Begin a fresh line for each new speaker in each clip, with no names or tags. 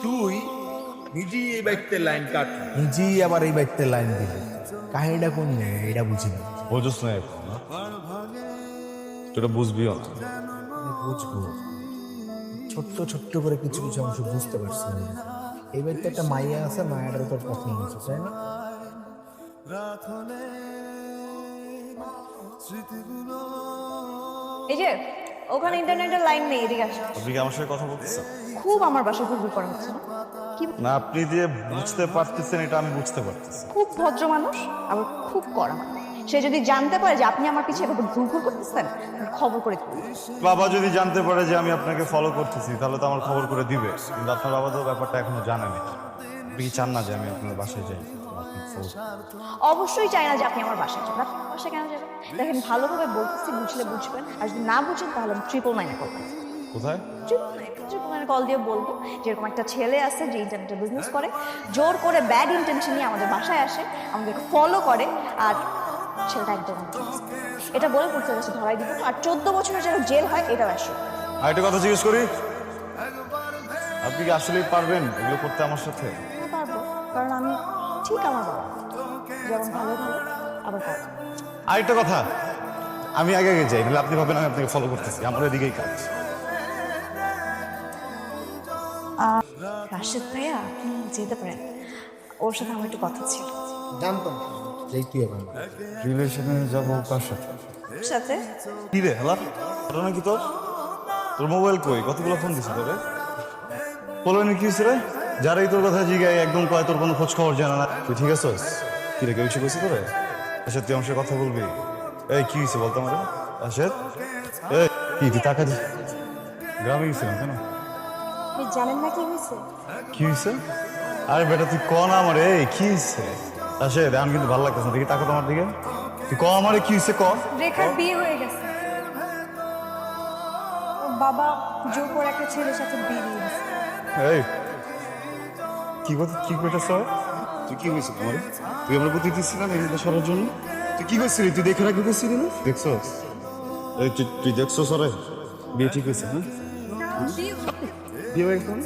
তুই নিজেই এই বাইকতে লাইন কাট।
নিজেই আবার এই বাইকতে লাইন দিলে কাহিনীটা কোন নেই এটা বুঝি না।
বোঝস না এখন না? তুই এটা বুঝবিও না।
আমি বুঝবো, ছোট্ট ছোট্ট করে কিছু কিছু অংশ বুঝতে পারছি আমি। এই বাইকতে একটা মাইয়া আছে, মায়াটার উপর পছন্দ হয়েছে, তাই না?
এই যে ওখানে ইন্টারনেটের লাইন নেই, এদিকে আসো।
আপনি কি আমার সাথে কথা বলতেছেন?
খুব আমার বাসায় ঘুরঘুর করা হচ্ছে না? কি
না, আপনি যে বুঝতে পারতেছেন এটা আমি বুঝতে পারতেছি।
খুব ভদ্র মানুষ আবার খুব কড়া মানুষ। সে যদি জানতে পারে যে আপনি আমার পিছিয়ে এভাবে ঘুরঘুর করতেছেন, তাহলে খবর করে দিন।
বাবা যদি জানতে পারে যে আমি আপনাকে ফলো করতেছি তাহলে তো আমার খবর করে দিবে, কিন্তু আপনার বাবা তো ব্যাপারটা এখনো জানেনি। আপনি কি চান না যে আমি আপনার বাসায় যাই? আপনি খবর-
অবশ্যই চাই না যে আপনি আমার বাসায় যাবেন। আপনার বাসায় কেন যাবেন? দেখেন, ভালোভাবে বলতেছি, বুঝলে বুঝবেন, আর যদি না বুঝেন তাহলে আমি 999 করবেন।
কোথায়?
999 কল দিয়ে বলবো যেরকম একটা ছেলে আছে যে ইন্টারনেটে বিজনেস করে, জোর করে ব্যাড ইন্টেনশন নিয়ে আমাদের বাসায় আসে, আমাদেরকে ফলো করে, আর ছেলেটা একদম এটা বলে পড়তে গেছে ধরাই দিব, আর 14 বছরের যেন জেল হয় এটাও আসে।
আর একটা কথা জিজ্ঞেস করি, আপনি কি আসলেই পারবেন এগুলো করতে আমার সাথে?
হ্যাঁ পারবো, কারণ আমি ঠিক আমার বাবা, যেমন ভালো ভালো আবার ভালো।
আর একটা কথা, আমি আগে আগে যাই, নাহলে আপনি ভাবেন আমি আপনাকে ফলো করতেছি। আমার এদিকেই কাজ।
রাশেদ ভাইয়া, আপনি যেতে পারেন, ওর সাথে আমার একটু কথা ছিল।
জানতাম যেই তুই এখন
রিলেশনে যাবো কার সাথে?
ওর সাথে
কি রে হ্যালো, ঘটনা কি তোর? তোর মোবাইল কই? কতগুলো ফোন দিছি তোরে? বলবেন কি হয়েছে রে? যারাই তোর কথা জিগায় একদম কয় তোর কোনো খোঁজ খবর জানা না। তুই ঠিক আছিস? কি রে, কেউ কিছু কইছে তোরে? আচ্ছা তুই আমার সাথে কথা বলবি? এই কি হয়েছে বলতো আমার? আশেদ, এই কি তুই টাকা দিস? গ্রামে গেছিলাম কেন?
আপনি জানেন না কি হয়েছে?
কি হয়েছে? আরে বেটা তুই ক না আমারে, এই কি হয়েছে? আশেদ এখন কিন্তু ভালো লাগতেছে না, দেখি টাকা তোমার দিকে। তুই ক আমারে কি হয়েছে ক।
রেখার বিয়ে হয়ে গেছে। ওর বাবা জোর করে একটা ছেলের সাথে বিয়ে দিয়ে দিয়েছে।
এই কি কথা, কি করতেছ? তুই কি হয়েছে তোমার? তুই আমার প্রতি দিচ্ছিস না মেয়েটা সরার জন্য? তুই কি করছিলি? তুই দেখে রাখতে করছিলি না? দেখছস? এই তুই দেখছস সরে বিয়ে ঠিক হয়েছে? হ্যাঁ বিয়ে হয়ে গেছে মানে?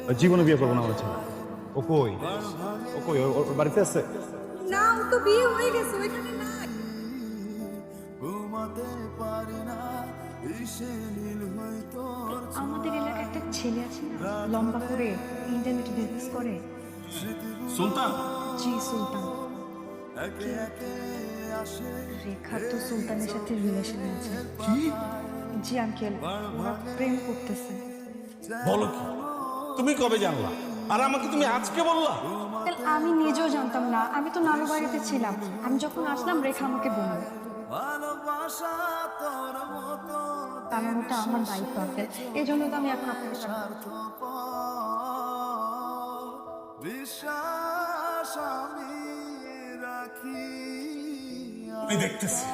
ওই জীবনে বিয়ে করবো না আমার ছেলে। ও কই? ও কই? ওর বাড়িতে আছে?
না, ও তো বিয়ে হয়ে গেছে, ওইখানে নাই। আমাদের এলাকায় একটা ছেলে আছে না, লম্বা করে, ইন্টারনেটে বিজনেস করে।
সুলতান,
জি সুলতান। রেখা তো সুলতানের সাথে রিলেশনে আছে।
কি
জি আঙ্কেল, ওরা প্রেম করতেছে।
বলো? কি তুমি কবে জানলা? আর আমাকে তুমি আজকে বললা?
আঙ্কেল, আমি নিজেও জানতাম না, আমি তো নানু বাড়িতে ছিলাম। আমি যখন আসলাম রেখা আমাকে বলল। তার মতো আমার দায়িত্ব আঙ্কেল, এই জন্য তো আমি এখন আপনাকে সাথে
আমি দেখতেছি